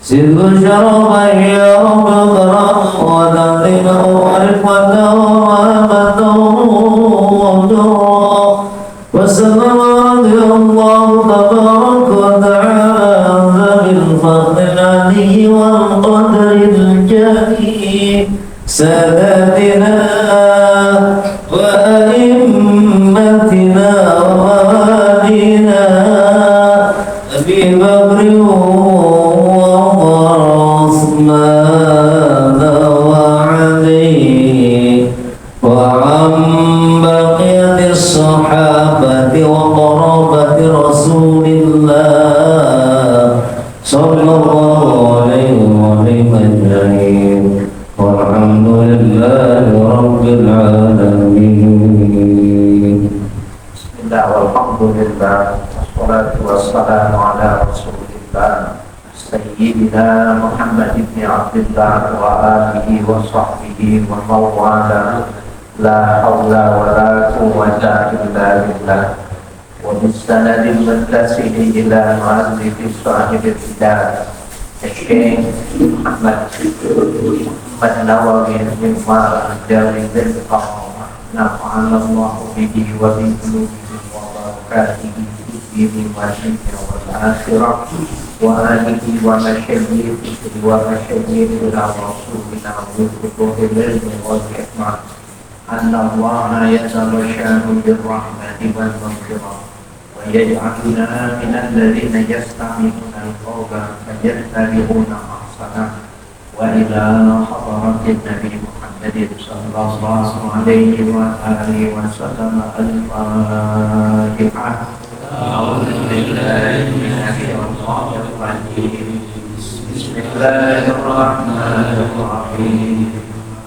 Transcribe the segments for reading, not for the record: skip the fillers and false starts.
سر شرفا يوم الغرام ودين ورفة وامة ودورا وسلم رضي الله تبارك وتعالى بالفضل العلي والقدر الجليل ساداتنا وأئمتنا ووالينا أبي بكر وعثمان وعلي وعن بقية الصحابة وقرابة رسول الله صلى الله عليه أجمعين والحمد لله رب العالمين. بسم الله والحمد لله والصلاة والسلام على رسول الله سيدنا محمد بن عبد الله وآله وصحبه ومن والاه لا حول ولا قوة إلا بالله وبالسند المتصل إلى مؤلف صاحب الكتاب الشيخ محمد النووي مما جاري بالقوم نفعنا الله به وبقلوبه وبركاته في الدين والآخرة وآله ومشايخه ومشايخنا ورسولنا وكتب العلم والحكمة أن الله يتبشر بالرحمة والمغفرة ويجعلنا من الذين يستمعون القول فيتبعون أحسنه وإلى حضرة النبي محمد صلى الله عليه وآله وسلم الفاتحة. أعوذ بالله من الشيطان الرجيم بسم الله الرحمن الرحيم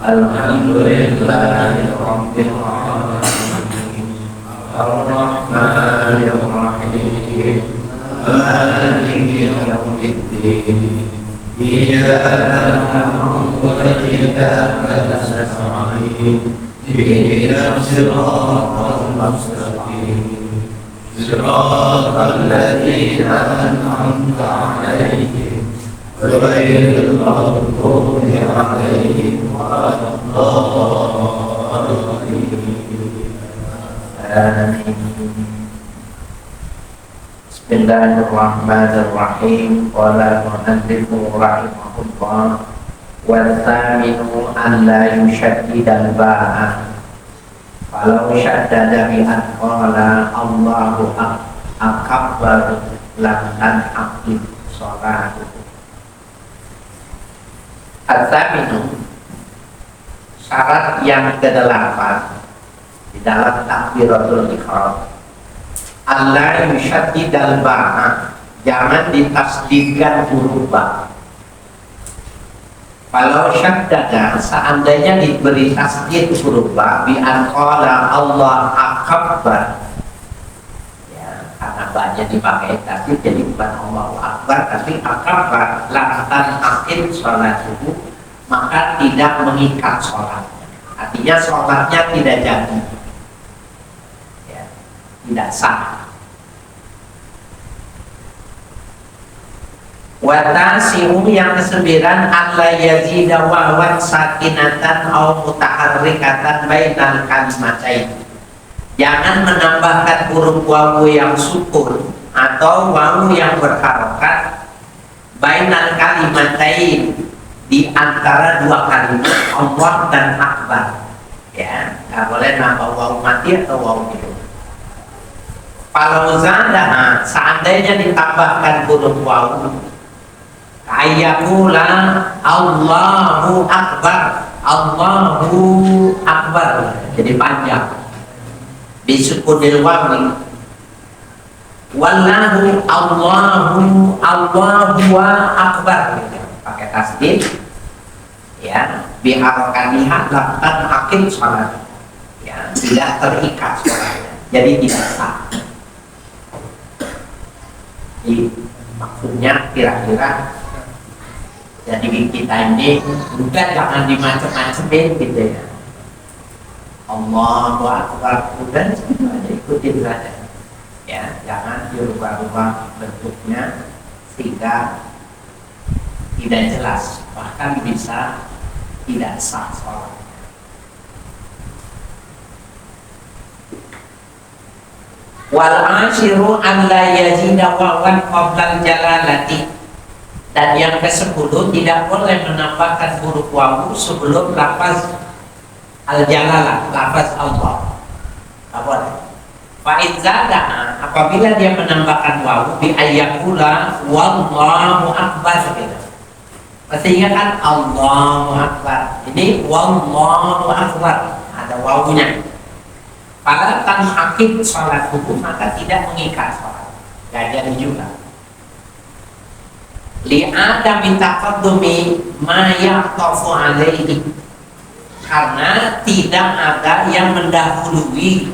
الحمد لله رب العالمين الرحمن الرحيم مالك يوم الدين إياك نعبد وإياك نستعين اهدنا الصراط المستقيم صراط الذين أنعمت عليهم غير المغضوب عليهم ولا الضالين آمين. Bismillahirrahmanirrahim. Qala mu'allifu rahimahullah wal thaminu an la yushaddidal ba'a falau syaddada bi an qala Allahu akbar lam tan'aqid sholatuhu. At-thaminu, syarat yang kedelapan di dalam takbiratul ihram, Allah yushaddidal ba'a, jangan ditasdidkan huruf ba. Kalau syaddada, seandainya diberi tasdid huruf ba bi an qala Allah akbar, ya, karena ba-nya dipakai tasdid jadi bukan Allahu akbar tapi akbar, lantan akhir sholatuhu, maka tidak mengikat sholatnya. Artinya sholatnya tidak jadi, ya, tidak sah. Watasi'u yang kesembilan alla yazida wawan sakinatan au mutaharrikatan bainal kalimatain. Jangan menambahkan huruf wawu yang sukun atau wawu yang berharokat bainal kalimatain, di antara dua kalimat Allah dan akbar. Ya, nggak boleh nambah wawu mati atau wawu hidup. Kalau zadaha, seandainya ditambahkan huruf wawu, ayakula Allahu akbar, Allahu akbar, jadi panjang. Bisukunil wawi, wallahu Allahu akbar, pakai tasdid, ya, biharokaniha lakukan akhir sholat, ya, tidak terikat sholatnya, jadi tidak sah. Jadi maksudnya kira-kira jadi kita ini udah jangan dimacem-macemin gitu ya. Allahu akbar, udah ikutin saja, ya. jangan dirubah-rubah bentuknya sehingga tidak jelas, bahkan bisa tidak sah sholat. Wal ashiru an la yazida wawan qabla jalalati, dan yang ke-10 tidak boleh menambahkan huruf wawu sebelum lafaz al-jalalah, lafaz Allah. Tak boleh. Fa in zada, apabila dia menambahkan wawu bi ayyakula wallahu akbar gitu. Pasti ingat kan Allahu akbar. Ini wallahu akbar, ada wawunya. Pada tanhakid sholat hukum maka tidak mengikat sholat, gak jadi juga. Li'ada minta qadumi ma yaqtafu alaihi, karena tidak ada yang mendahului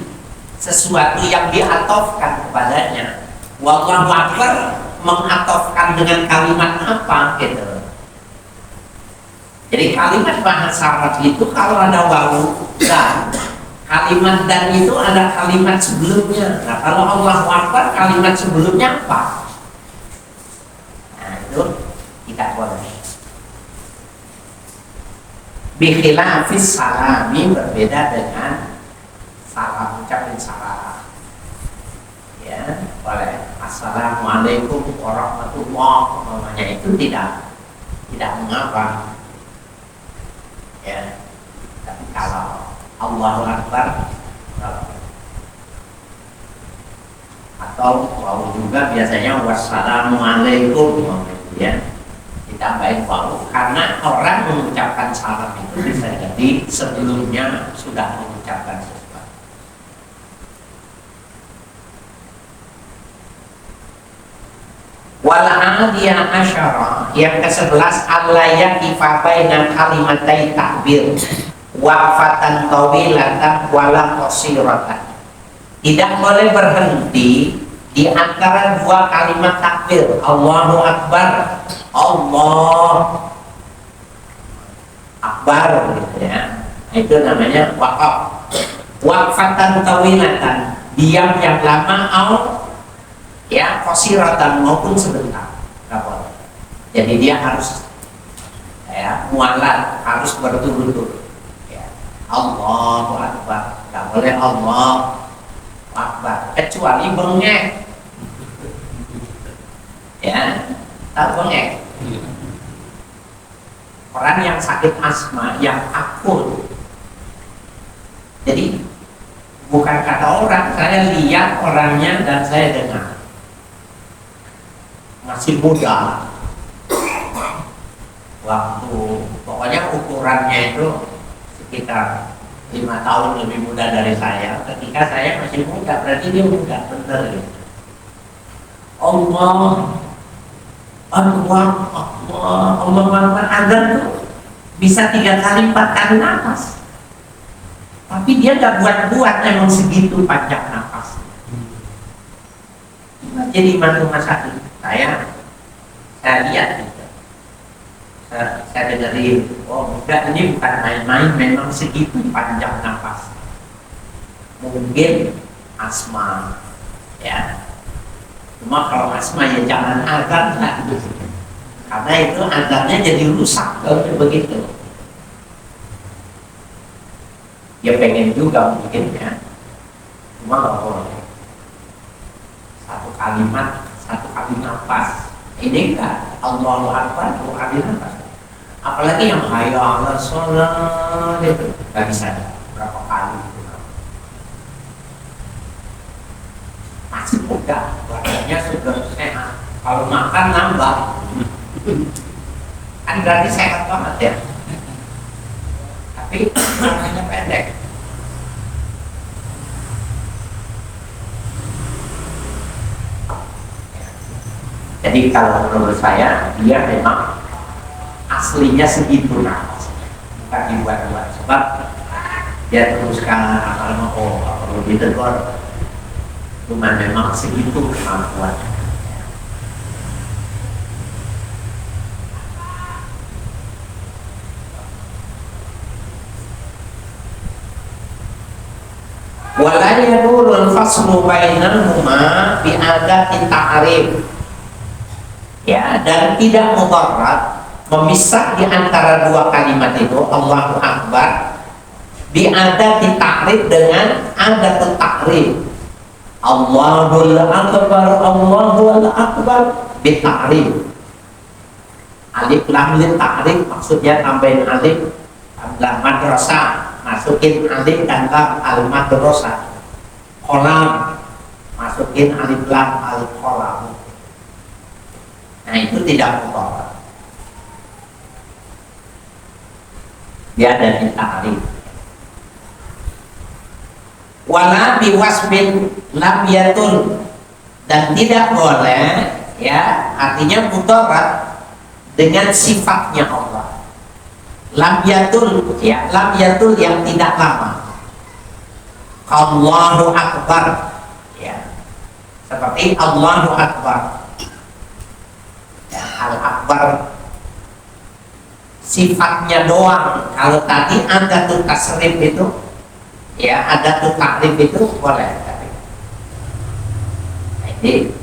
sesuatu yang diatofkan kepadanya. Wallahu akbar mengatofkan dengan kalimat apa gitu. Jadi kalimat bahasa Arab itu kalau ada wawu dan kalimat dan itu ada kalimat sebelumnya. Nah, kalau Allahu Akbar kalimat sebelumnya apa? Nah, itu tidak boleh. Bikhilafis salami, berbeda dengan salam, ucapin salam. Ya, boleh. Assalamualaikum warahmatullahi wabarakatuh. Itu tidak mengapa. Ya, tapi kalau Allahu Akbar atau wawu juga biasanya wassalamualaikum, ya ditambahin wawu karena orang mengucapkan salam itu bisa jadi sebelumnya sudah mengucapkan sesuatu. Wal adiyah asyara, yang ke-11 al-layaki fa baina kalimatai takbir waqfatan tawilatan wala qasiratan. Tidak boleh berhenti di antara dua kalimat takbir, Allahu Akbar, Allah Akbar gitu ya. Itu namanya waqaf. Waqfatan tawilatan, diam yang lama, ya qasiratan maupun sebentar. Jadi dia harus mualat, harus berturut-turut. Allahu Akbar, nggak boleh Allah Akbar kecuali bengek, ya, tak bengek. Orang yang sakit asma, yang akut, jadi bukan kata orang, saya lihat orangnya dan saya dengar masih muda, waktu pokoknya ukurannya itu sekitar 5 tahun lebih muda dari saya. Ketika saya masih muda, berarti dia muda, benar ya. Allah Akbar, Allah Akbar, azan tuh bisa 3 kali 4 kali nafas, tapi dia gak buat-buat, emang segitu panjang nafas. Jadi imam rumah sakit saya lihat gitu. Saya dengerin, oh enggak, ini bukan main-main, memang segitu panjang nafas. Mungkin asma, ya. Cuma kalau asma ya jangan azan lah, karena itu azannya jadi rusak kalau begitu. Ya pengen juga mungkin ya, cuma nggak boleh. Satu kali nafas. Ini enggak, Allahu Akbar 2 kali nafas. Apalagi yang hayya 'alas shalah itu nggak bisa berapa kali gitu. Masih muda, badannya sudah sehat. Kalau makan nambah, kan berarti sehat banget ya. Tapi makanya pendek. Jadi kalau menurut saya dia memang aslinya segitu nafasnya, bukan dibuat-buat. Sebab dia teruskan kalau perlu ditegur, cuma memang segitu kemampuan. Walaya nurul faslu bainahuma bi adati ta'rif. Ya, dan tidak mudarat memisah di antara dua kalimat itu Allahu Akbar bi adati ta'rif dengan adat ta'rif. Allahul Akbar, Allahul Akbar bi ta'rif. Alif lam lil ta'rif maksudnya tambahin alif lam madrasah, masukin alif dan lam al madrasah. Kolam masukin alif lam al kolam. Nah itu tidak mudarat. Dia ada di ta'rif. Wala biwasbin lam yatun, dan tidak boleh, ya artinya mudarat dengan sifatnya Allah. Lam yatul, ya lam yatul yang tidak lama. Allahu Akbar, ya seperti Allahu Akbar, ya, Al Akbar sifatnya doang. Kalau tadi ada tuh tasrif itu, ya ada tuh takrif itu boleh. Jadi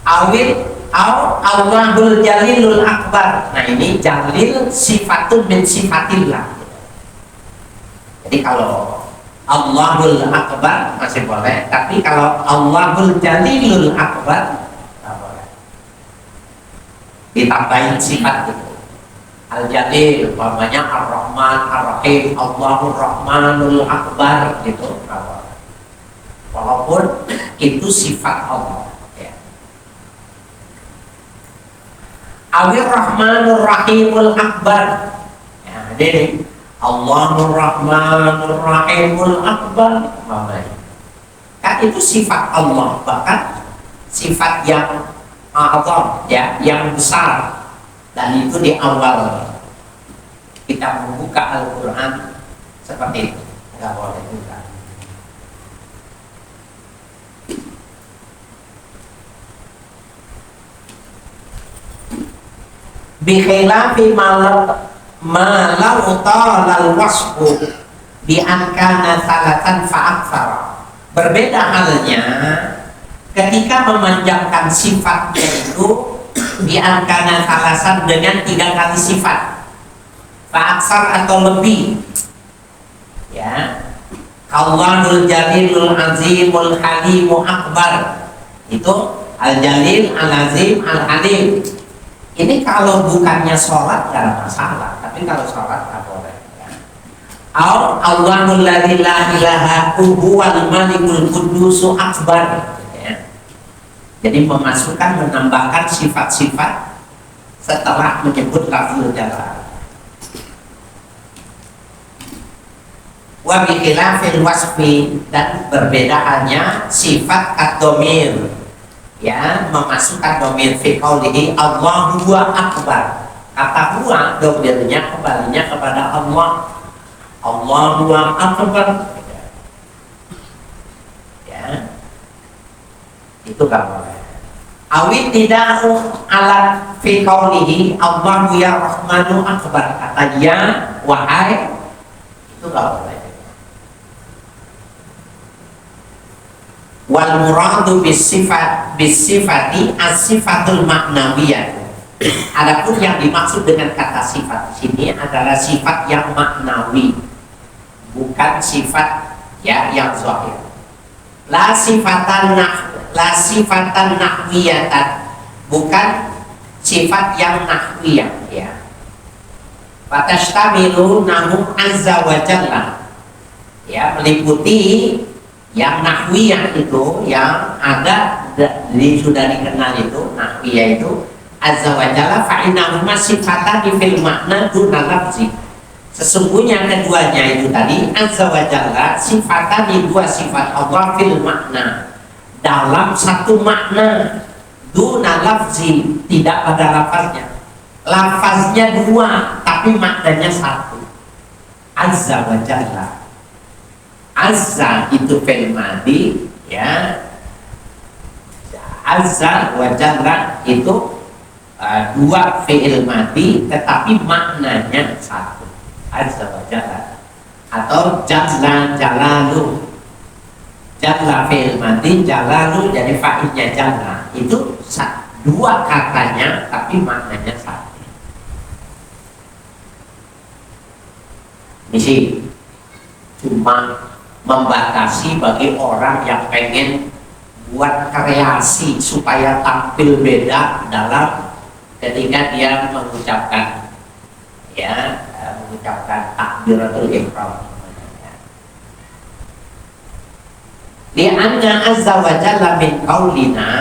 awil Allahul Jalilul Akbar. Nah ini jalil sifatun min sifatillah. Jadi kalau Allahul Akbar masih boleh, tapi kalau Allahul Jalilul Akbar tidak boleh. Ditambahin sifat itu. Al-Jalil, umpamanya Ar-Rahman, Ar-Rahim, Allahur Rahmanul Akbar gitu. Walaupun itu sifat Allah. Awir Rahmanur Rahimul Akbar. Ya, jadi Allahur Rahmanur Rahimul Akbar. Kan itu sifat Allah, bahkan sifat yang azam, ya, yang besar. Dan itu di awal kita membuka Al-Quran seperti itu, nggak boleh juga. Bikhilafi malau talal wasfu bi ankana salatan fa'akfar. Berbeda halnya ketika memanjangkan sifatnya itu bi ankana salasan dengan 3 kali sifat, fa'aksar atau lebih, ya. Allahul Jalilul Azimul Halimul Akbar, itu Al-Jalil, Al-Azim, Al-Halim. Ini kalau bukannya sholat gak ada masalah, tapi kalau sholat gak boleh, ya. Allahul ladzi la ilaha huwal malikul qudusu akbar, ya. Jadi memasukkan, menambahkan sifat-sifat setelah menyebut lafzul jalal. Wa bi khilafil wasfi, dan berbeda hanya sifat ad-dhamir, ya, memasukkan dhamir fi qaulihi Allahu Akbar. Kata huwa dhamirnya kembalinya kepada Allah. Allahu Akbar, ya, itu gak boleh. Awit tidak ala fi qaulihi Allahu ya Rahmanu Akbar. Kata ya wahai, itu gak boleh. Wal muradu bisifati as-sifatul maknawiyah. Adapun yang dimaksud dengan kata sifat sini adalah sifat yang maknawi, bukan sifat, ya, yang zahir. La sifatan nahwiyatan, bukan sifat yang nahwiyah, ya. Fatastamilu nahu azza wa jalla, ya, meliputi yang nahwiyah itu, yang ada sudah dikenal itu nahwiyah itu azza wa jalla fa innahuma sifatani fil makna duna lafzi. Sesungguhnya keduanya itu tadi azza wa jalla sifatani, 2 sifat Allah fil makna, dalam satu makna, duna lafzi, tidak pada lafaznya. Lafaznya 2 tapi maknanya 1. Azza wa jalla, azza itu fi'il madhi, ya. Azza wa jalla itu 2 fi'il madhi tetapi maknanya 1. Azza wa jalla atau jalla jalalu, Jalla fi'il madhi, jalalu jadi fa'ilnya jalla. Itu dua katanya tapi maknanya satu. Misi cuma membatasi bagi orang yang pengen buat kreasi supaya tampil beda dalam ketika dia mengucapkan mengucapkan takbiratul ihram. Lianna azza wa jalla min qaulina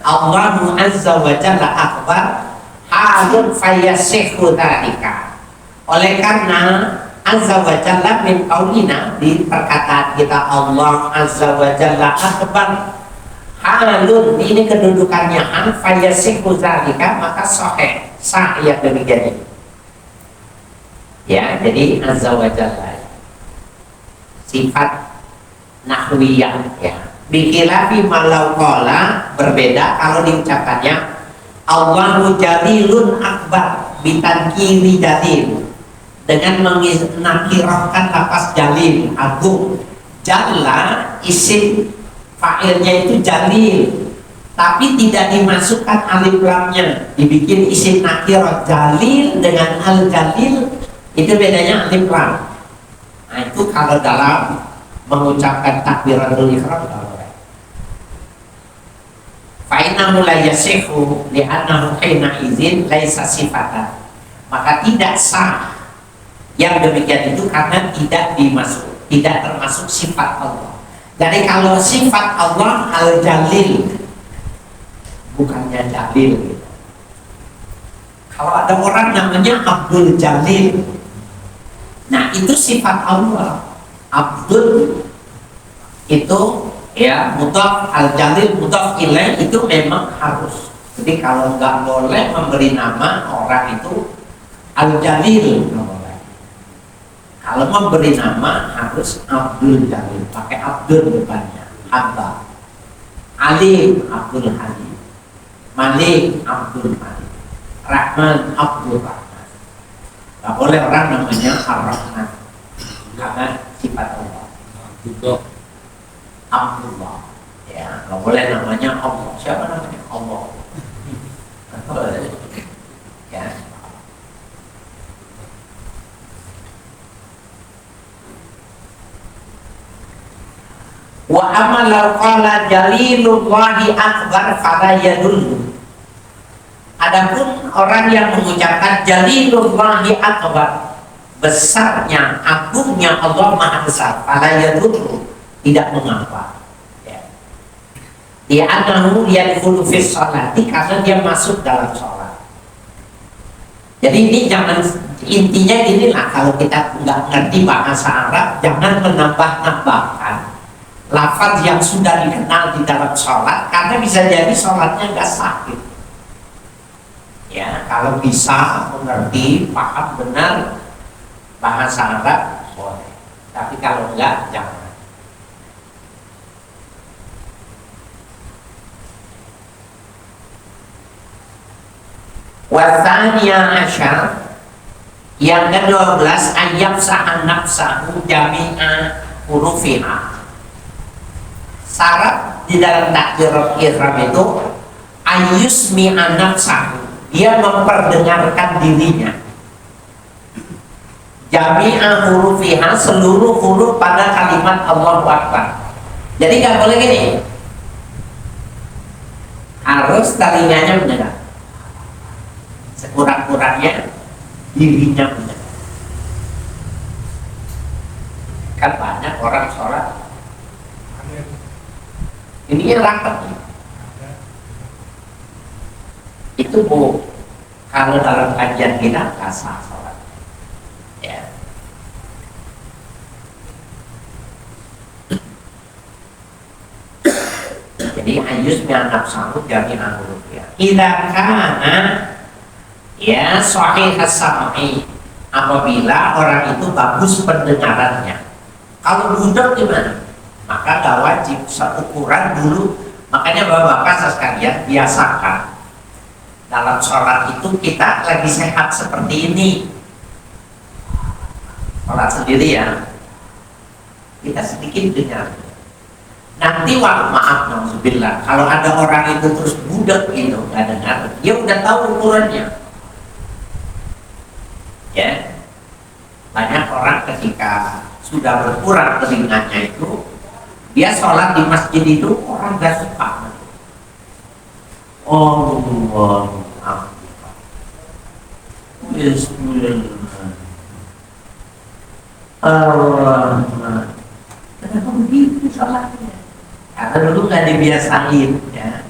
Allahu azza wa jalla akbar halun fayasihhu dzalika. Oleh karena azza wa jalla min qaulina, di perkataan kita Allah azza wa jalla akbar halun, ini kedudukannya hal, fayasihhu dzalika, maka sahih sah ya demikian ini. Ya, jadi azza wa jalla sifat nahwiyah ya. Bikilafi malau qala, berbeda kalau diucapkannya Allahu jalilun akbar bitankiri jalil, dengan menakirahkan lafaz jalil agung. Jalla isim fa'ilnya itu jalil, tapi tidak dimasukkan alif lamnya, dibikin isim nakirah. Jalil dengan al jalil itu bedanya alif lam. Nah itu kalau dalam mengucapkan takbiratul ihram tidak boleh. Fa innahu la yasihu li'annahu hina idzin laisa sifatan, maka tidak sah yang demikian itu karena tidak termasuk sifat Allah. Jadi kalau sifat Allah al-jalil, bukannya jalil. Kalau ada orang namanya Abdul Jalil, nah itu sifat Allah. Abdul itu ya mudhaf, al-jalil mudhaf ilaih, itu memang harus. Jadi kalau nggak boleh memberi nama orang itu al-jalil, nggak boleh. Kalau memberi nama harus Abdul Jalil, pakai Abdul depannya. Abba, Alim Abdul Halim, Malik Abdul Malik, Rahman Abdul Rahman. Nggak boleh orang namanya Ar-Rahman karena sifat Allah. Abdullah ya, nggak boleh namanya Allah. Siapa namanya Allah? Nggak boleh ya. Wa amalau qala jalilullahi akbar fala yadullu. Adapun orang yang mengucapkan jalilullahi akbar, besarnya, agungnya Allah Maha Besar, fala yadullu, tidak mengapa ya. Dia anahu yadkhulu fis sholati, karena dia masuk dalam sholat. Jadi ini jangan, intinya inilah, kalau kita nggak ngerti bahasa Arab jangan menambah-nambahkan lafaz yang sudah dikenal di dalam sholat, karena bisa jadi sholatnya nggak sah gitu. Ya, kalau bisa mengerti, paham benar bahasa Arab boleh, tapi kalau enggak jangan. Wathaniya asyar, yang ke-12, ayat sahan nafsahu jami'a hurufiha. Syarat di dalam takbiratul ihram itu ayusmi'a nafsahu, dia memperdengarkan dirinya jami'a hurufiha, seluruh huruf pada kalimat Allahu Akbar. Jadi nggak boleh gini, harus telinganya mendengar, sekurang-kurangnya dirinya mendengar. Kan banyak orang sholat ini yang rapat nih. Itu bu, kalau dalam kajian kita nggak sah sholat ya. Jadi ayus mi'anab sahut jami anuruf ya. Idza kana ya sahih as-sam'i, apabila orang itu bagus pendengarannya. Kalau budak gimana? Maka gak wajib, ukuran dulu. Makanya bapak-bapak sekalian, biasakan dalam sholat itu kita lagi sehat seperti ini, sholat sendiri ya, kita sedikit dengar. Nanti maaf nauzubillah, kalau ada orang itu terus budak gitu nggak dengar, dia udah tahu ukurannya. Ya, banyak orang ketika sudah berkurang telinganya itu, dia sholat di masjid itu orang gak suka. Oh, Allah, Bismillah, Allah, kenapa begitu sholatnya? Karena dulu nggak dibiasain, ya.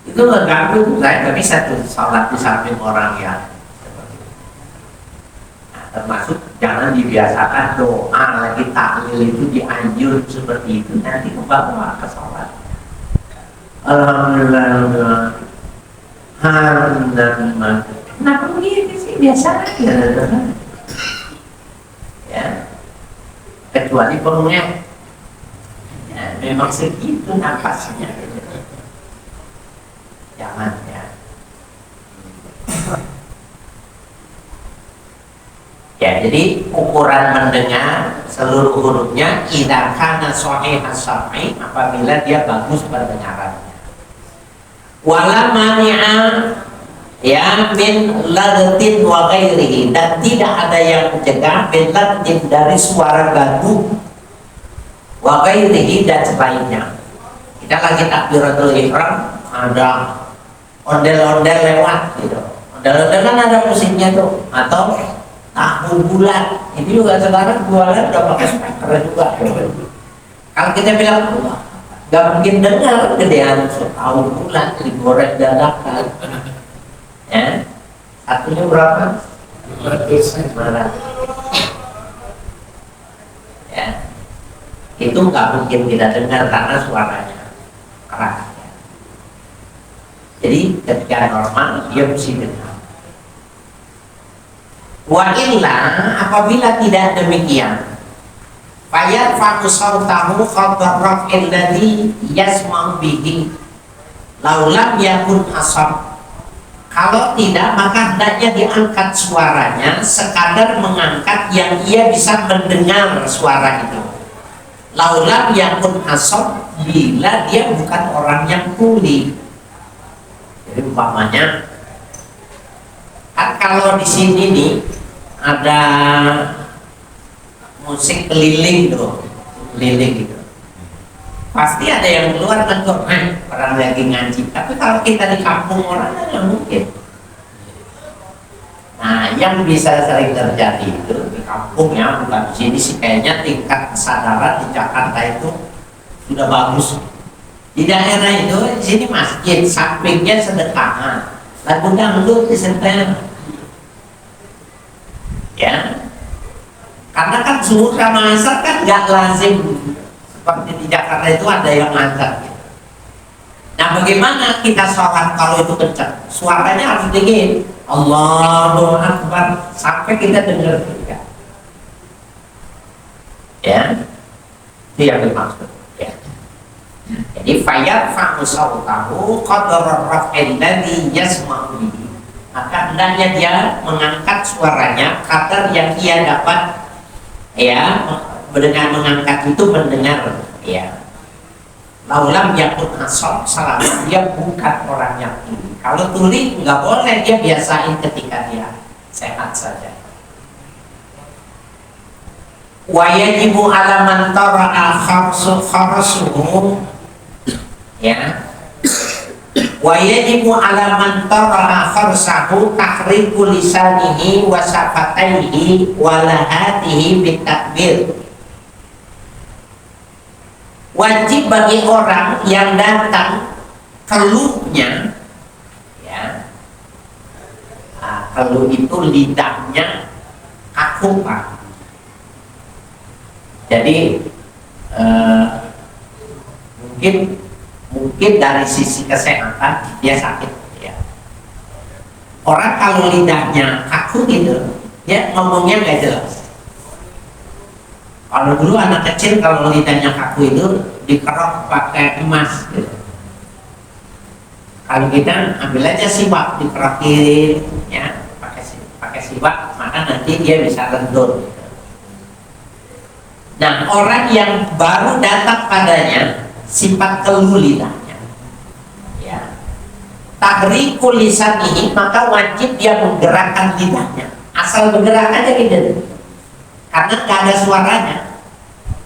Itu nggak ganggu, saya nggak bisa tuh sholat di samping orang yang seperti itu. Nah, termasuk jangan dibiasakan doa lagi tahlil itu dianjur seperti itu, nanti kebawa ke sholat. Alhamdulillah, alhamdulillah. Kenapa begitu sih, biasa aja, ya. Kecuali pengek. Ya, memang segitu napasnya. Jangan ya. Ya, jadi ukuran mendengar seluruh hurufnya idza kana shahihas sam'i, apabila dia bagus pendengarannya. Wala mani'a ya min ladatin wa ghairihi, dan tidak ada yang mencegah min ladatin dari suara gaduh wa ghairihi dan selainnya. Kita lagi takbiratul ihram, ada ondel-ondel lewat gitu. Ondel-ondel kan ada musiknya tuh, atau tahu bulat. Ini juga sekarang jualan udah pakai speaker juga. Kalau kita bilang nggak mungkin dengar gedean tahu bulat digoreng dadakan. Ya, satunya berapa? 500. Ya, itu nggak mungkin kita dengar karena suaranya keras. Ya. Jadi ketika normal dia mesti dengar. Wa illa, apabila tidak demikian, fayarfa'u sautahu qadar raf'il ladzi yasma'u bihi law lam yakun asab. Kalau tidak, maka hendaknya diangkat suaranya sekadar mengangkat yang ia bisa mendengar suara itu. Law lam yakun asab, bila dia bukan orang yang tuli. Jadi umpamanya, kan kalau di sini nih ada musik keliling tuh, keliling gitu. Pasti ada yang keluar tegur, orang lagi ngaji. Tapi kalau kita di kampung orang nggak mungkin. Nah, yang bisa sering terjadi itu di kampung ya, bukan di sini sih, kayaknya tingkat kesadaran di Jakarta itu sudah bagus. Di daerah itu, di sini masjid, sampingnya sedekahan, lagu dangdut disetel. Ya, karena kan zuhur sama asar kan nggak lazim seperti di Jakarta itu ada yang azan. Gitu. Nah, bagaimana kita sholat kalau itu kencang? Suaranya harus dingin. Allahu Akbar sampai kita dengar juga. Ya, itu yang dimaksud. Ya. Jadi fayarfa'u sautahu qadra raf'il ladzi yasma'u bihi. Maka hendaknya dia mengangkat suaranya kadar yang ia dapat, ya, dengan mengangkat itu mendengar, ya. Laulam yakun asal, selama dia bukan orang yang tuli. Kalau tuli nggak boleh, dia biasain ketika dia sehat saja. Wa yajibu ala man tara'a kharsuhu, ya. Wa yajibu ala man tara'a kharsahu tahriku lisanihi wa safataihi wa lahatihi bitakbir. Wajib bagi orang yang datang keluhnya, ya, keluh itu lidahnya kaku, Pak. Jadi mungkin dari sisi kesehatan dia sakit, ya. Orang kalau lidahnya kaku gitu, dia ngomongnya nggak jelas. Kalau dulu anak kecil kalau lidahnya kaku itu dikerok pakai emas gitu. Kalau kita ambil aja siwak dikerokin, ya, pakai siwak, maka nanti dia bisa lentur gitu. Nah, orang yang baru datang padanya sifat keluh lidahnya, ya, tahrikul lisanihi, maka wajib dia menggerakkan lidahnya. Asal bergerak aja gitu, karena nggak ada suaranya.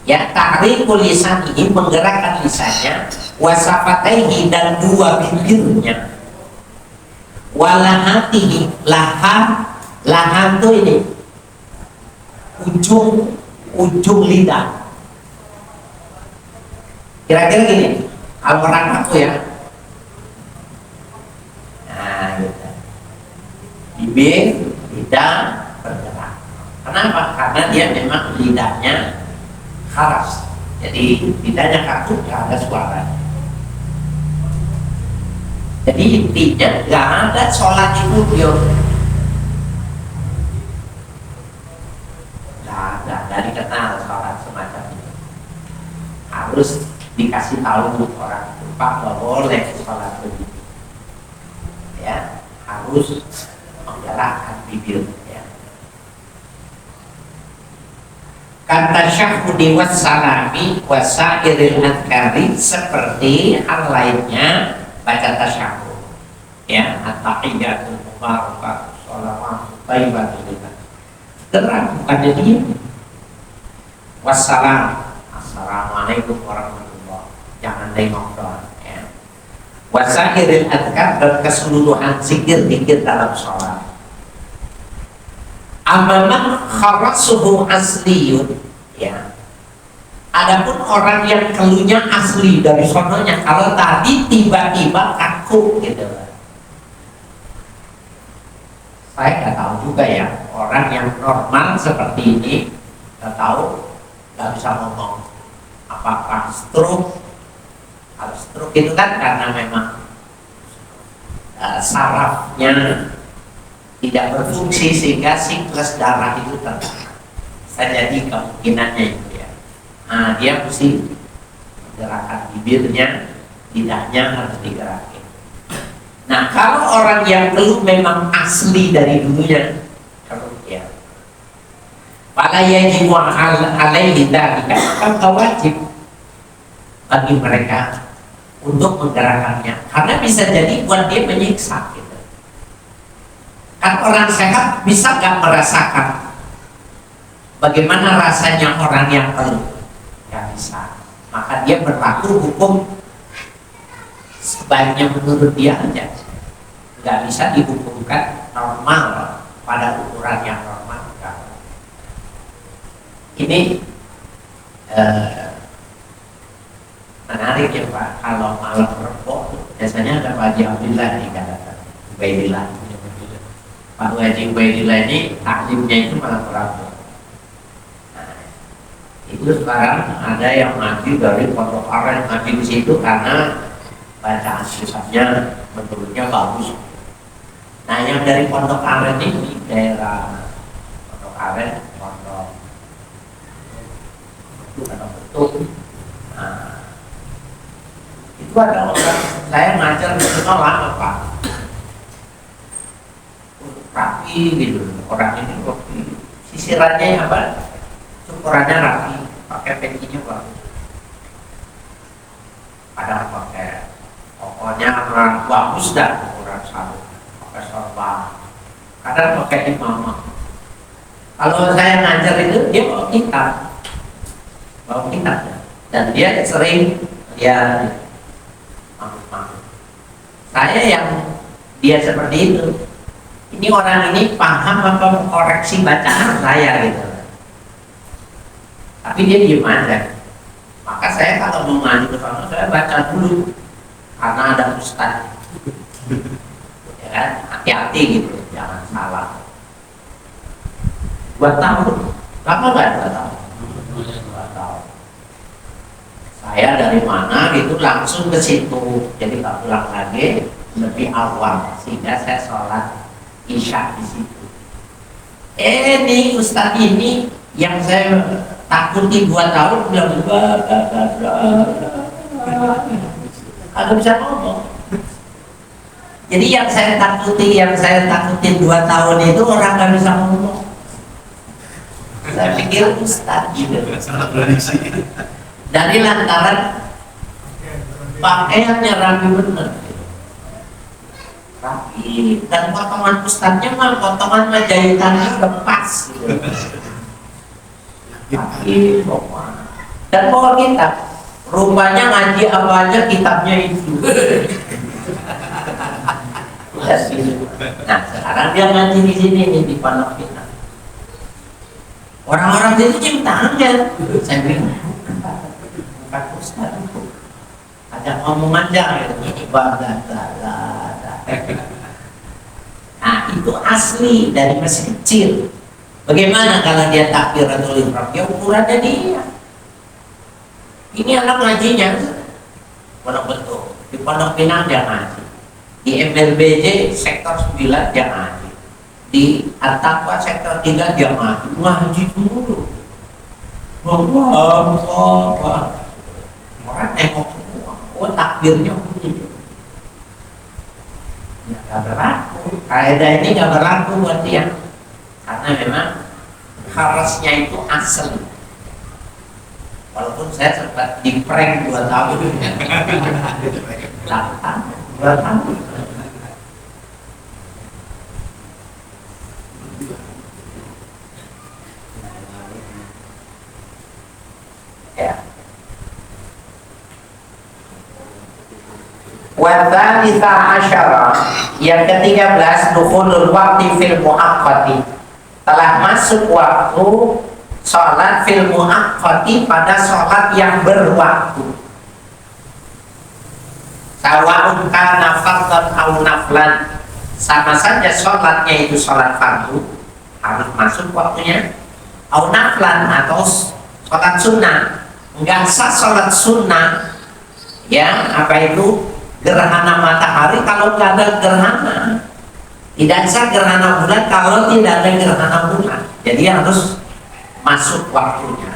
Ya, tahrikul lisanihi, menggerakkan lisannya, wasafataihi, dan dua bibirnya, walahatihi, lahan tuh ini ujung lidah. Kira-kira gini, kalau orang aku ya, nah gitu, bibir, lidah bergerak. Kenapa? Karena dia memang lidahnya keras, jadi lidahnya kaku, nggak ada suara. Jadi intinya nggak ada sholat itu dia nggak dikenal sholat semacam itu. Harus dikasih tahu orang Pak nggak boleh sholat begitu. Ya, harus menggerakkan bibir. Ya. Kata syahudi wassalami wasairil adkari, seperti hal lainnya baca tasyahud, ya, at-tahiyatul mubarakatuh, sholawatu thayyibatul lillahi. Gerak, bukannya diam. Wassalam, assalamualaikum warahmatullahi, jangan nengok doang, ya. Wasairil adkar, dan keseluruhan zikir-zikir dalam sholat. Amaman kharasuhu asliyun, ya. Adapun orang yang keluhnya asli dari sononya, kalau tadi tiba-tiba kaku gitu. Saya nggak tahu juga ya, orang yang normal seperti ini nggak tahu, nggak bisa ngomong. Apakah stroke? Kalau stroke itu kan karena memang sarafnya tidak berfungsi sehingga siklus darah itu terganggu. Bisa jadi kemungkinannya itu. Nah, dia mesti menggerakkan bibirnya, lidahnya harus digerakkan. Nah, kalau orang yang keluh memang asli dari dulunya keluh, ya, fala yajibu alaihi dzalika, maka wajib bagi mereka untuk menggerakkannya, karena bisa jadi buat dia menyiksa gitu. Kan orang sehat bisa nggak merasakan bagaimana rasanya orang yang keluh? Nggak bisa. Maka dia berlaku hukum sebaiknya menurut dia aja, nggak bisa dihukumkan normal pada ukuran yang normal. Ini menarik ya Pak, kalau malam Rebo biasanya ada Pak Haji Abdillah nih, kata Ubaidillah. Pak Haji Ubaidillah ini taklimnya itu malam Rebo. Itu sekarang ada yang ngaji dari Pondok Aren, ngaji di situ karena bacaan susahnya menurutnya bagus. Nah, yang dari Pondok Aren ini daerah Pondok Aren, Pondok Betul. Nah, itu ada orang, saya ngajar di sana lama Pak, rapi gitu, orang ini rapi, sisirannya apa? Ukurannya rapi, pakai pencinya bagus. Ada pakai, pokoknya bagus dah ukuran sarung, pakai sorban. Kadang pakai imamah. Kalau saya ngajar itu dia bawa kitab, dan dia sering dia mangut-mangut. Saya yang dia seperti itu. Ini orang ini paham apa koreksi bacaan saya gitu. Tapi dia diem aja. Maka saya kalau mau ngaji ke sana, saya baca dulu karena ada ustaz. Ya kan, hati-hati gitu, jangan salah. 2 tahun, lama nggak 2 tahun? 2 tahun. Saya dari mana itu langsung ke situ, jadi nggak pulang lagi, lebih awal sehingga saya sholat isya di situ. Nih ustaz ini yang saya takuti 2 tahun bilang agak bisa ngomong. Jadi yang saya takutin 2 tahun itu orang nggak bisa ngomong. saya pikir ustaz gitu. Dari lantaran pakaiannya rapi bener, rapi, dan potongan ustaznya mah potongan jahitannya lepas gitu. Rapi, dan bawa kitab, rupanya ngaji apa aja kitabnya itu. Nah sekarang dia ngaji di sini nih di Pondok Pinang. Orang-orang itu cium tangan, saya bingung, bukan ustaz itu. Ada omongan jangan ibadah. Nah itu asli dari masih kecil. Bagaimana kalau dia takbiratul ihram? Ya ukurannya dia. Ini anak ngajinya Pondok Betul, di Pondok Pinang dia ngaji, di MLBJ sektor 9 dia ngaji, di Atapa sektor 3 dia ngaji dulu. Orang tengok semua, oh takbirnya begini. Ya gak berlaku, kaidah ini gak berlaku buat dia, karena memang harusnya itu asli. Walaupun saya sempat di prank 2 tahun, 2 tahun. Ya. Wathalitha asyara, yang ke-13, dukhulul waqti fil muaqqati, telah masuk waktu sholat fil muaqqati pada sholat yang berwaktu. Sawa'un kana fardhan aw naflan, sama saja sholatnya itu sholat fardu harus masuk waktunya, aw naflan atau sholat sunnah. Enggak sah sholat sunnah ya, apa itu gerhana matahari kalau nggak ada gerhana, tidak sah gerhana bulan kalau tidak ada gerhana bulan. Jadi harus masuk waktunya.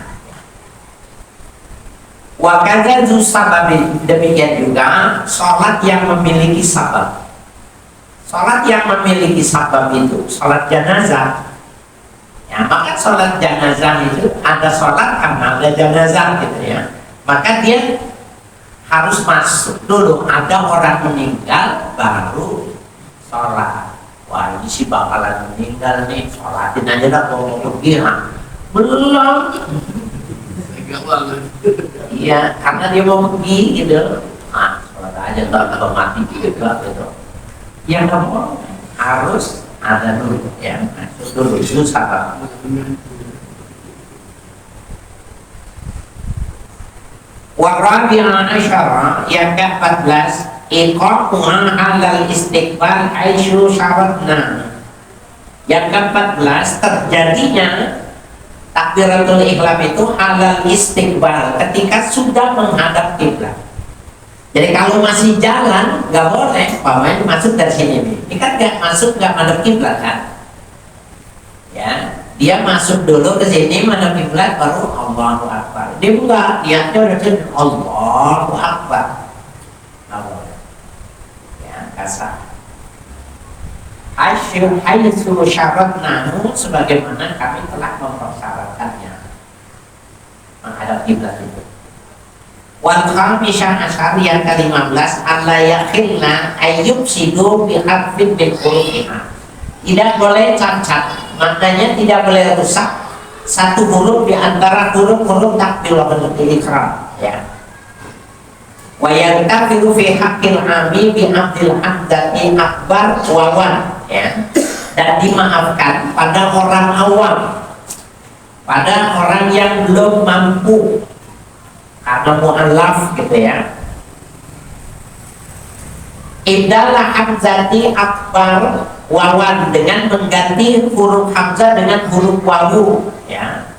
Wa kadza zu sababin, demikian juga sholat yang memiliki sabab. Sholat yang memiliki sabab itu sholat jenazah. Ya, maka sholat jenazah itu ada sholat karena ada jenazah gitu ya. Maka dia harus masuk dulu, ada orang meninggal baru sholat. Wah ini sih bakalan meninggal nih, sholatin aja dah kalau pergi. Belum. Iya, karena dia mau pergi gitu. Sholat aja kalau mati juga gitu. Yang kamu harus ada dulu ya, dulu itu sabar. Warabi'an asyara, yang ke-14, iqamuha 'alal istiqbal aisyu syaratna. Yang ke-14, terjadinya takbiratul ihram itu 'alal istiqbal, ketika sudah menghadap kiblat. Jadi kalau masih jalan nggak boleh, paman masuk dari sini nih. Ini kan nggak masuk, nggak madhab kiblat kan? Ya, dia masuk dulu ke sini madhab kiblat baru Allahu Akbar. Dia enggak, niatnya udah tuh Allahu Akbar. Nggak boleh. Ya, kasar. Haitsu syaratnahu, sebagaimana kami telah mempersyaratkannya menghadap kiblat itu. Wal khamisah asyar, yang ke-15, alla yakhilna ayyubsidu bi harfin min hurufiha. Tidak boleh cacat, maknanya tidak boleh rusak satu huruf di antara huruf-huruf takbiratul ihram ya. Wa yantafiru fi haqqil ami bi abdil hamdati akbar wawan ya. Dan dimaafkan pada orang awam, pada orang yang belum mampu karena mu'allaf gitu ya. Idalah hamzati akbar wawan, dengan mengganti huruf hamzah dengan huruf wawu ya.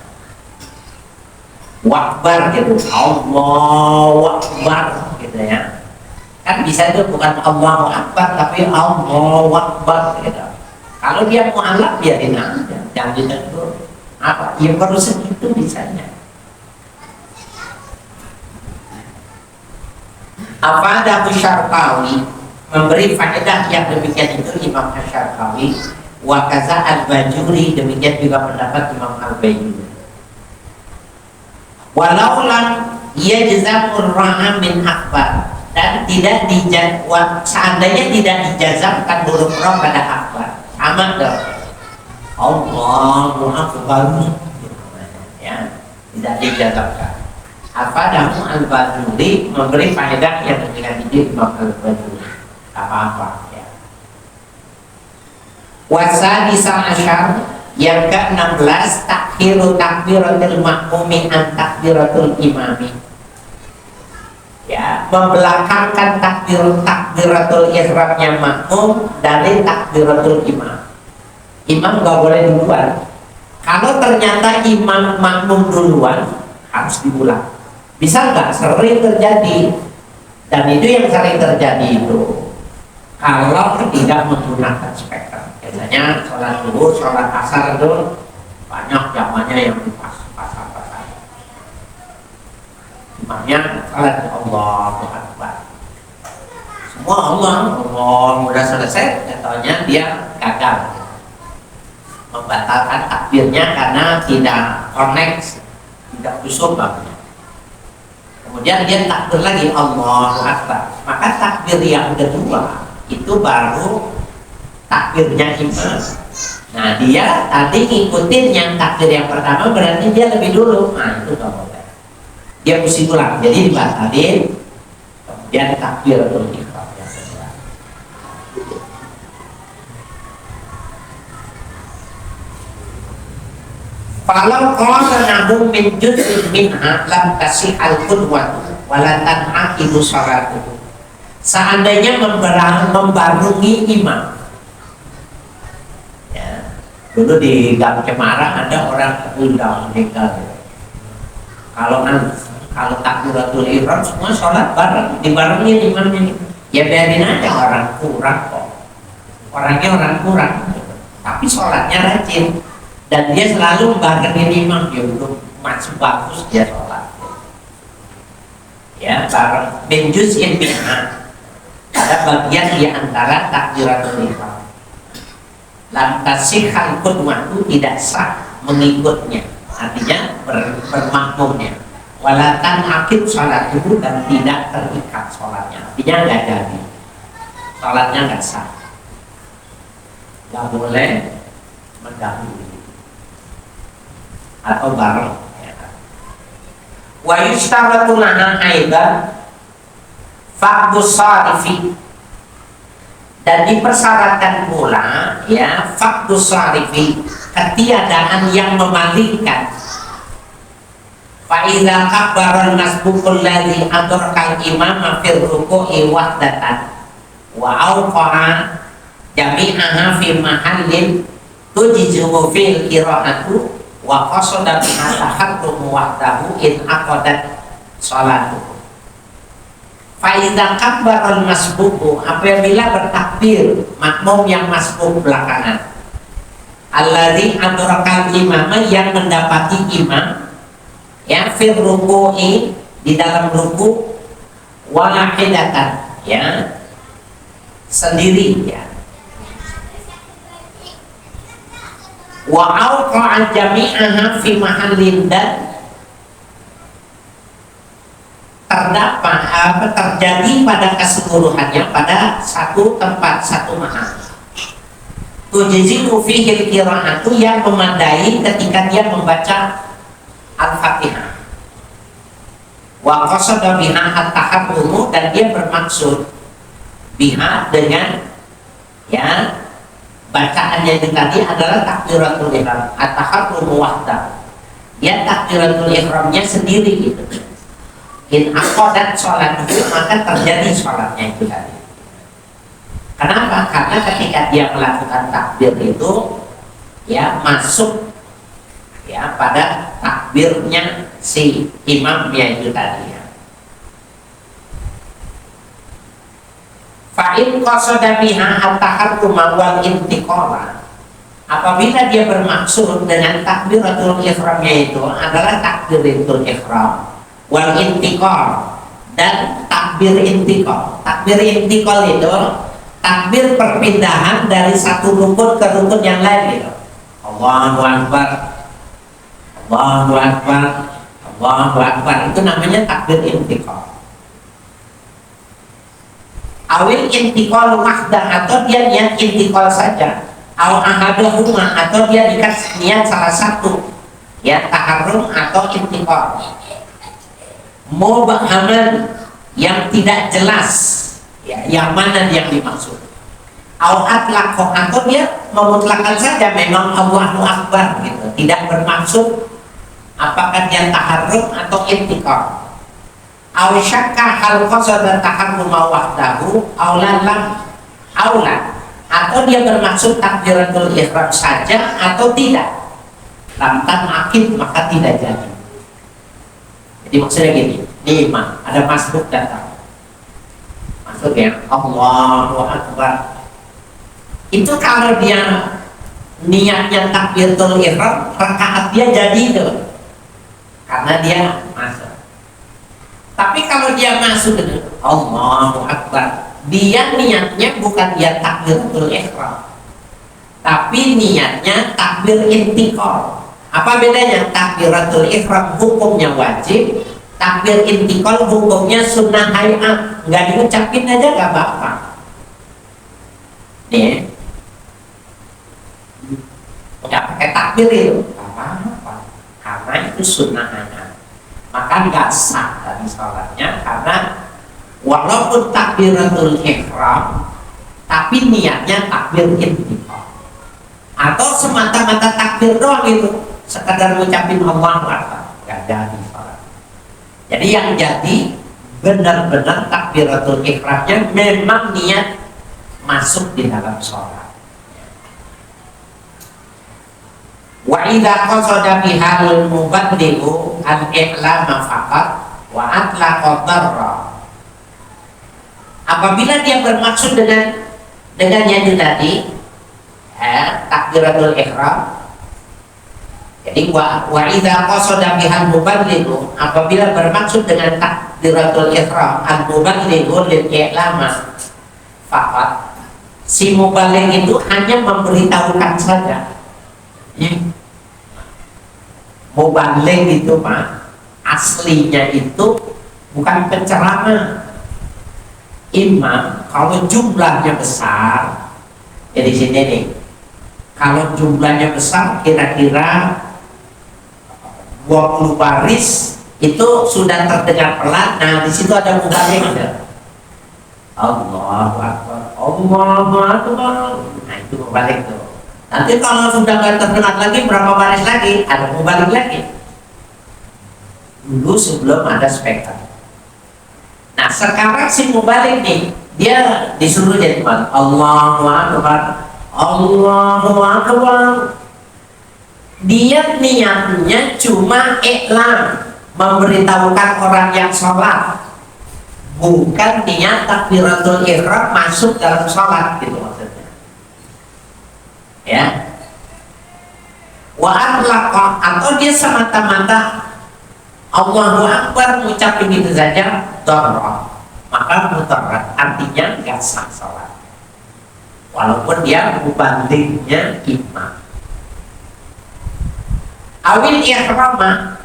Wakbar gitu, Allahu Akbar gitu ya. Kan bisa itu bukan Allahu Akbar tapi Allahu Akbar gitu. Kalau dia mu'allaf biarin aja, jangan ditegur. Apa? Ya baru segitu bisanya. Apa ada Syarqawi, memberi faedah yang demikian itu Imam Syarqawi, wa kaza al-Bajuri, demikian juga pendapat Imam al-Bajuri. Walau lam yajzamur ra'a min akbar, dan tidak seandainya tidak dijazamkan huruf ra pada akbar, sama dong. Allahu akbar, ya, tidak dijazamkan. Afadahu al-Bajuri memberi faedah yang dengan ini Imam al-Bajuri apa-apa ya. Wasadisa asyar yang ke-16 takhiru takbiratul makmumi an takbiratul imami, ya, membelakangkan takbiratul ihramnya makmum dari takbiratul imam. Imam nggak boleh duluan. Kalau ternyata imam makmum duluan harus diulang. Bisa nggak? Sering terjadi, dan itu yang sering terjadi itu kalau tidak menggunakan speaker. Biasanya sholat zuhur, sholat asar itu banyak zamannya yang pasar. Imamnya sholat Allahu Akbar, semua Allah udah selesai, katanya dia gagal membatalkan takbirnya karena tidak connect, tidak khusyuk banget. Kemudian dia takbir lagi Allahu Akbar, maka takbir yang kedua itu baru takbirnya imam. Nah, dia tadi ngikutin yang takbir yang pertama, berarti dia lebih dulu. Nah, itu nggak boleh. Dia mesti ulang, jadi dibatalin. Kemudian takbir untuk ihram yang kedua. Falau qala nahum min juz'in minha lam tasih al-qudwah wa la tan'aqidu salatuhu. Seandainya membarungi imam, ya, dulu di Gang Cemara ada orang undang meninggal. Kalau takbiratul ihram semua sholat bareng, dibarengin imamnya. Ya biarin aja, orang kurang kok, orangnya orang kurang, tapi sholatnya rajin. Dan dia selalu barengin imam, dia belum masih bagus dia sholat. Ya, bareng min juz'in minha, pada bagian di antara takbiratul ihram. Lam tasihhal qudwah, tidak sah mengikutnya, artinya bermakmumnya. Walatan akid sholat itu, dan tidak terikat sholatnya, artinya nggak jadi, sholatnya nggak sah, nggak boleh mendahului atau bareng. Wa yustaratu lana aidan faqdus sarifi, dan dipersyaratkan pula, ya, faqdus sarifi, ketiadaan yang memalingkan. Fa idza kabbara al-masbuqul ladzi adrakal imama fil ruku'i wahdatan wa awqa'a jami'aha fi mahallin tujizu fil qira'atu wa qasada biha tahaddum wahdahu in aqadat salatu. Fa idza kabbara al-masbuqu, apabila bertakbir makmum yang masbuk belakangan, alladzi adrakal imama, yang mendapati imam, ya, fil ruku'i, di dalam ruku', wahidatan, ya, sendiri, ya, wa awqa'a jami'aha fi mahallin, dan terjadi pada keseluruhannya pada satu tempat, satu mahal. Tujizu fihi qira'atu, yang memadai ketika dia membaca Al-Fatihah. Wa qasada biha at-tahammum, dan dia bermaksud biha dengan, ya, bacaannya itu tadi adalah takbiratul ihram, at-tahammum wahda. Dia takbiratul ihramnya sendiri gitu. In aqadat sholat itu, maka terjadi sholatnya itu tadi. Kenapa? Karena ketika dia melakukan takbir itu, ya, masuk, ya, pada takbirnya si imamnya itu tadi, ya. Fa'in qasada biha at-tahammum wal intiqala, apabila dia bermaksud dengan takbiratul ihramnya itu adalah takbiratul ihram wal intiqal, dan takbir intiqal. Takbir intiqal itu takbir perpindahan dari satu rukun ke rukun yang lain gitu. Allahu Akbar, Allahu Akbar, Allahu Akbar, itu namanya takbir intiqal. Awil intiqal wahdah, atau dia niat intiqal saja. Aw ahadahuma, atau dia dikasih niat salah satu, ya taharrum atau intiqal. Mubhaman, yang tidak jelas, ya, yang mana yang dimaksud. Aw atlaqo, atau dia memutlakan saja memang Allahu Akbar gitu, tidak bermaksud apakah dia taharrum atau intiqal. Aw syakka hal qasada taharrum wahdahu aw lam aula, atau dia bermaksud takbiratul ihram saja atau tidak. Lam akid, maka tidak jadi. Jadi maksudnya gini, nih ada masbuk datang. Masuk ya, Allahu Akbar. Itu kalau dia niatnya takbiratul ihram, rakaat dia jadi itu. Karena dia masuk. Tapi kalau dia masuk dengan Allahu Akbar, dia niatnya bukan dia takbiratul ihram, tapi niatnya takbir intiqal. Apa bedanya? Takbiratul ihram hukumnya wajib, takbir intiqal hukumnya sunnah hayat, nggak diucapin aja nggak apa-apa. Nih, udah pakai takbir itu nggak apa-apa, karena itu sunnah hayat. Maka nggak sah dari sholatnya, karena walaupun takbiratul ihram tapi niatnya takbir intiqal, atau semata-mata takbir doang itu, sekadar ngucapin Allahu Akbar, nggak jadi sholat. Jadi yang jadi benar-benar takbiratul ihramnya memang niat masuk di dalam sholat. Wa idza qasada bihal mubaddilu al-i'lama faqat wa atlaqa darra. Apabila dia bermaksud dengan yang tadi, takbiratul ihram. Jadi wa idza qasada bihal mubaddilu, apabila bermaksud dengan takbiratul ihram al-mubaddilu lil-i'lama faqat, si mubaligh itu hanya memberitahukan saja. Mubaligh itu aslinya itu bukan penceramah. Imam kalau jumlahnya besar, ya di sini nih, kalau jumlahnya besar kira-kira 20 baris itu sudah terdengar pelan. Nah di situ ada mubaligh. Allahu Akbar, Allahu Akbar. Nah itu mubaligh tuh. Nanti kalau sudah nggak terdengar lagi, berapa baris lagi, ada mubaligh lagi. Dulu sebelum ada speaker. Nah sekarang si mubaligh nih, dia disuruh jadi Allahu Akbar, Allahu Akbar. Dia niatnya cuma iklan, memberitahukan orang yang sholat, bukan niat takbiratul ihram masuk dalam sholat gitu maksudnya. Ya, wa atlaqa, atau dia semata-mata Allahu Akbar mengucapkan itu saja, darra, maka mudarat, artinya nggak sah sholat walaupun dia mubalighnya imam. Awil ihrama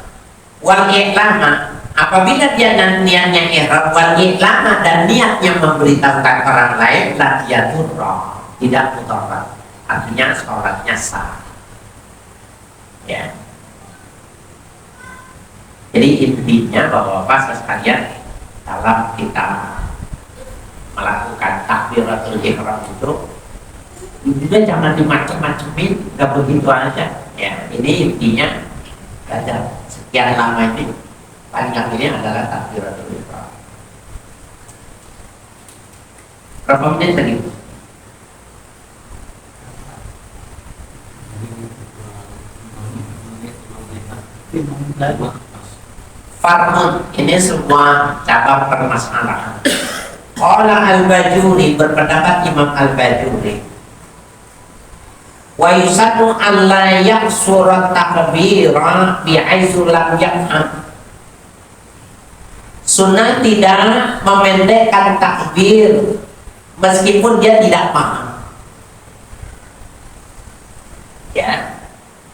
wal i'lama, apabila dia niatnya ihram wal i'lama dan niatnya memberitahukan orang lain, la yadurra, tidak mudarat, artinya sholatnya sah. Ya. Jadi intinya Bapak-bapak sekalian, dalam kita melakukan takbiratul ihram itu, intinya jangan dimacem-macemin, nggak begitu aja. Ya, ini intinya ada sekian lama ini paling akhirnya adalah takbiratul ihram. Berapa menit tadi? Farmun, ini semua cabang permasalahan. Qala al-Bajuri, berpendapat Imam al-Bajuri, wa yusannu an la yaqsura takbira bi'aizu lam yafham. Sunnah tidak memendekkan takbir meskipun dia tidak paham. Ya,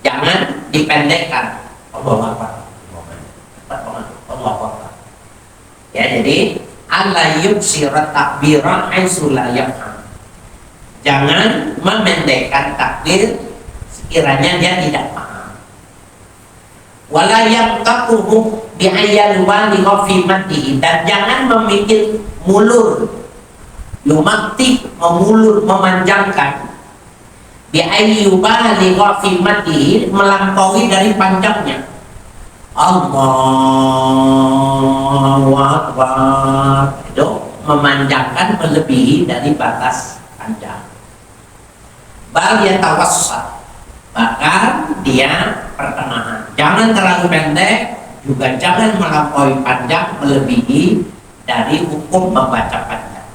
jangan dipendekkan. Allahu Akbar. Ya, jadi alla yuksirat takbiran haitsu la yafham. Jangan memendekkan takbir sekiranya dia tidak paham. Wala yaqtaquhu bi ayyal waligha fi matihi, dan jangan memikir mulur, yumakti, memulur, memanjangkan, bi ayyuba waligha fi matihi, melampaui dari panjangnya. Allahu Akbar, itu memanjangkan, melebihi dari batas panjang. Bal yatawassat, bahkan dia pertengahan, jangan terlalu pendek, juga jangan melampaui panjang, melebihi dari hukum membaca panjang.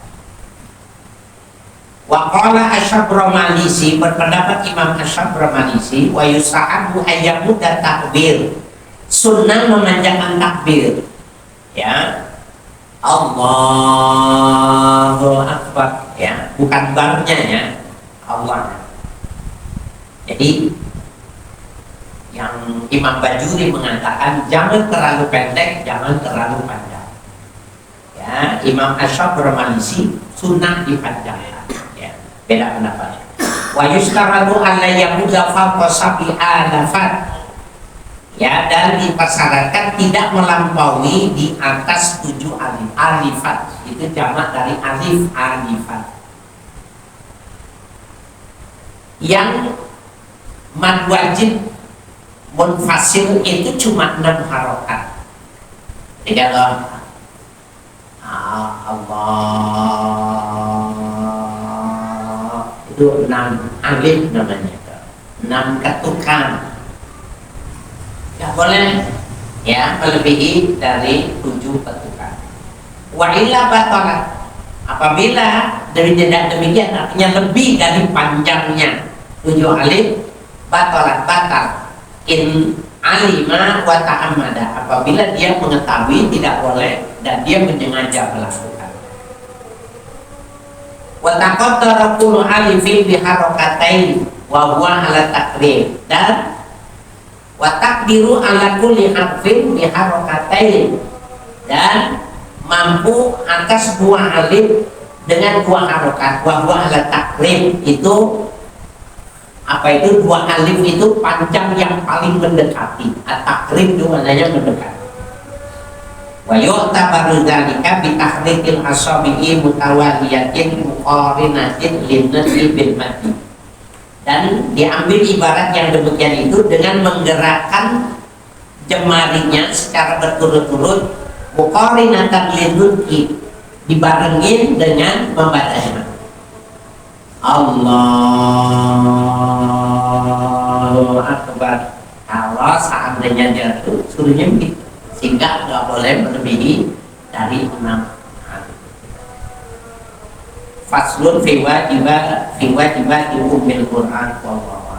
Wa qala Asy-Syabromalisi, berpendapat Imam Asy-Syabromalisi, wa yusahabu ayyamu dan takbir, sunnah memanjangkan takbir, ya, Allahu Akbar, ya, bukan barnya, ya, Allah. Jadi yang Imam Bajuri mengatakan jangan terlalu pendek, jangan terlalu panjang. Ya, Imam Asy-Syabromalisi sunnah dipanjangkan. Ya, beda pendapat. Wa yustaratu alla yamuda fawqa sab'i alafat. Ya, dan dipersyaratkan tidak melampaui di atas 7 alif. Alifat itu jamak dari alif, alifat. Yang mad wajib munfasil itu cuma 6 harokat. Jadi kalau Allah itu 6 alif namanya, 6 ketukan. Tidak boleh, ya, melebihi dari 7 ketukan. Wa illa batalat, apabila tidak demikian, artinya lebih dari panjangnya 7 alif, batalat, batal. In alima wa ta'ammada, apabila dia mengetahui tidak boleh dan dia menyengaja melakukan. Wa taqaddara kullu alifin bi harakatain wa huwa ala takrim, dan wa takdiru ala kulli harfin bi harakatain, dan mampu atas 2 alif dengan 2 harokat. Wa huwa ala takrim, itu apa itu 2 alif itu panjang yang paling mendekati. At-takrim itu maknanya mendekati. Wa yu'tabaru dzalika bi tahrikil asabi'i mutawaliyatin muqarinatin linnati bil mati. Dan diambil ibarat yang demikian itu dengan menggerakkan jemarinya secara berturut-turut, muqarinatan linnati, dibarengin dengan membacanya. Allahu Akbar. Kalau seandainya jatuh, suruhnya begitu, sehingga nggak boleh melebihi dari 6 kali. Faslun fi wajibati ummil Qur'an wallahu